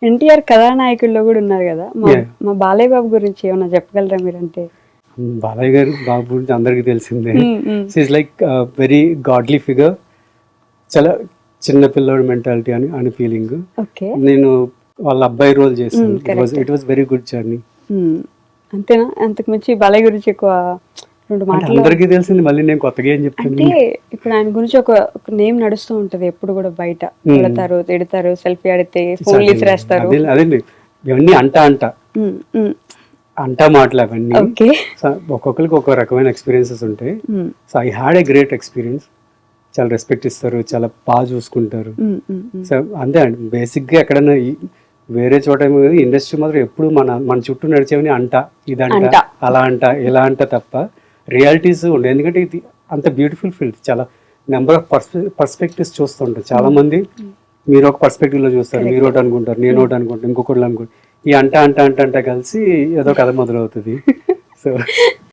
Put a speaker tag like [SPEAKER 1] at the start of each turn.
[SPEAKER 1] ఎన్టీఆర్ కథానాయకుల్లో కూడా ఉన్నారు కదా. మా
[SPEAKER 2] Yeah.
[SPEAKER 1] మా బాలయ్య బాబు గురించి ఏమన్నా చెప్పగలరా మీరంటే?
[SPEAKER 2] బాలయ్య గారు బాబు గురించి అందరికీ తెలిసిందే.
[SPEAKER 1] Um, um.
[SPEAKER 2] Is like very godly figure. చాలా చిన్న పిల్లోడి మెంటాలిటీ అని ఫీలింగ్.
[SPEAKER 1] ఓకే.
[SPEAKER 2] నేను వాళ్ళ అబ్బాయి రోల్ చేశాను.
[SPEAKER 1] correct.
[SPEAKER 2] It was very good journey.
[SPEAKER 1] Um. అంతేనా? అంతకు మించి బాలయ్య గురించి ఎక్కువ రెండు మాటలు
[SPEAKER 2] అందరికీ తెలిసింది, మళ్ళీ నేను కొత్తగా ఏం చెప్తాను.
[SPEAKER 1] అంటే ఇప్పుడు ఆయన గురించి ఒక నేమ్ నడుస్తూ ఉంటది ఎప్పుడు కూడా బయట. కొడతారు, తిడతారు, సెల్ఫీ ఆడితే ఫోన్లు ఇసిరేస్తారు.
[SPEAKER 2] అదేండి, ఇవన్నీ అంట
[SPEAKER 1] ఉమ్, ఉమ్.
[SPEAKER 2] అంటా మాటలు అవన్నీ.
[SPEAKER 1] ఓకే.
[SPEAKER 2] సో ఒక్కొక్కరికి ఒక్కో రకమైన ఎక్స్పీరియన్సెస్ ఉంటాయి.
[SPEAKER 1] Um,
[SPEAKER 2] so I had a great experience. చాలా రెస్పెక్ట్ ఇస్తారు, చాలా బాగా చూసుకుంటారు.
[SPEAKER 1] ఉమ్, ఉమ్, ఉమ్.
[SPEAKER 2] సో అంతే అండి, బేసిక్గా ఎక్కడైనా వేరే చోట ఇండస్ట్రీ మాత్రం ఎప్పుడు మన చుట్టూ నడిచేవని ఇదంట,
[SPEAKER 1] అంట.
[SPEAKER 2] అలా అంట, ఇలా అంట తప్ప రియాలిటీస్ ఉండవు. ఎందుకంటే ఇది అంత బ్యూటిఫుల్ ఫీల్డ్. చాలా నెంబర్ ఆఫ్ పర్స్పెక్టివ్స్ చూస్తుంటారు. చాలా మంది మీరు ఒక పర్స్పెక్టివ్ లో చూస్తారు, మీరు ఒకటి అనుకుంటారు, నేను ఒకటి అనుకుంటాను, ఇంకొకటి అనుకుంటారు. ఈ అంట కలిసి ఏదో కథ మొదలవుతుంది. సో